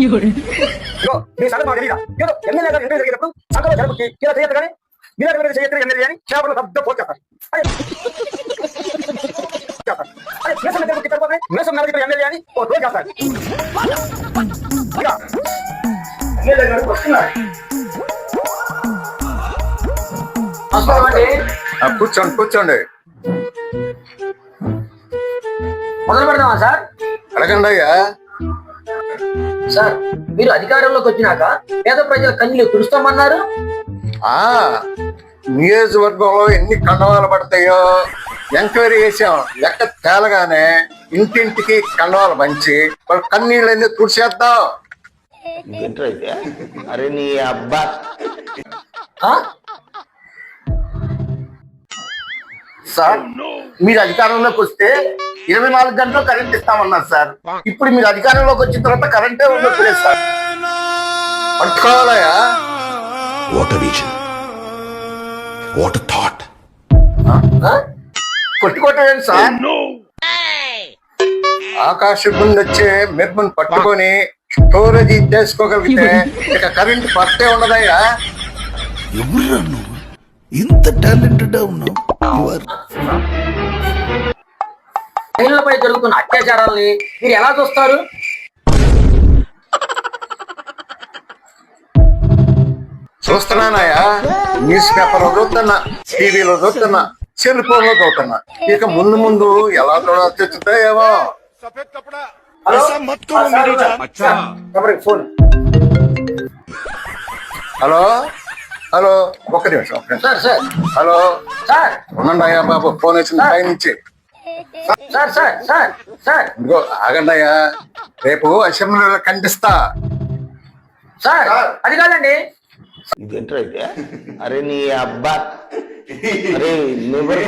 ఇదిగో, మీ సంగతి మాకు తెలీదా? ఏదో ఎమ్మెల్యే గారు ఇంటర్వ్యూ జరిగేటప్పుడు సంఘంలో జరుపుకి ఇలా చేయొద్దు కానీ మీరు చేయొచ్చు ఎమ్మెల్యే అని చేపలు పెద్ద పోస్ట్ చేస్తారు. మీసం జరుపుకి సరిపోతుంది, మీసం నడిపి ఎమ్మెల్యే అని ఓ రోజు చేస్తారు. ఎమ్మెల్యే గారు వస్తున్నారు. కూర్చోండి కూర్చోండి. మొదలు పెడదామా సార్? అడగండి అయ్యా. సార్, మీరు అధికారంలోకి వచ్చినాక పేద ప్రజల కన్నీళ్లు తుడుస్తామన్నారు. నియోజకవర్గంలో ఎన్ని కండవాలు పడతాయో ఎంక్వైరీ చేసాం. లెక్క తేలగానే ఇంటింటికి కండవాలు పంచి వాళ్ళ కన్నీళ్ళన్నీ తుడిచేద్దాం. అరే నీ అబ్బా, సార్ మీరు అధికారంలోకి వస్తే 24 గంటలు కరెంట్ ఇస్తామన్నారు సార్. ఇప్పుడు మీరు అధికారంలోకి వచ్చిన తర్వాత కరెంటే ఉండట్లేదు సార్. పట్టుకోవాలయా. What a vision. What a thought. కొట్టుకోవటం సార్. ఆకాశం నుండి వచ్చే మెరుపును పట్టుకొని స్టోరేజ్ చేసుకోగలిగితే ఇక కరెంట్ పట్టే ఉండదయ్యా. ఎవరురా నువ్వు? ఇంత టాలెంటెడ్ ఉన్నావు. మహిళలపై జరుగుతున్న అత్యాచారాలని మీరు ఎలా చూస్తారు? చూస్తున్నానయ్యా. న్యూస్ పేపర్ లో చూస్తున్నా, టీవీలో చూస్తున్నా, సెల్ ఫోన్ లో చూస్తున్నా. ఇక ముందు ముందు ఎలా చూడాల్సి వచ్చిందో ఏమో. ఫోన్. హలో హలో, ఒక్క నిమిషం. సార్ సార్ హలో సార్ ఉండండి అయ్యా బాబు, ఫోన్ వచ్చింది పై నుంచి. సార్ సార్ సార్ సార్ ఇదిగో ఆగండి అయ్యా, రేపు అసెంబ్లీలో ఖండిస్తా. సార్ అది కాదండి. ఇదేంట్రా అయితే? అరే నీ అబ్బా, అరే నువ్వు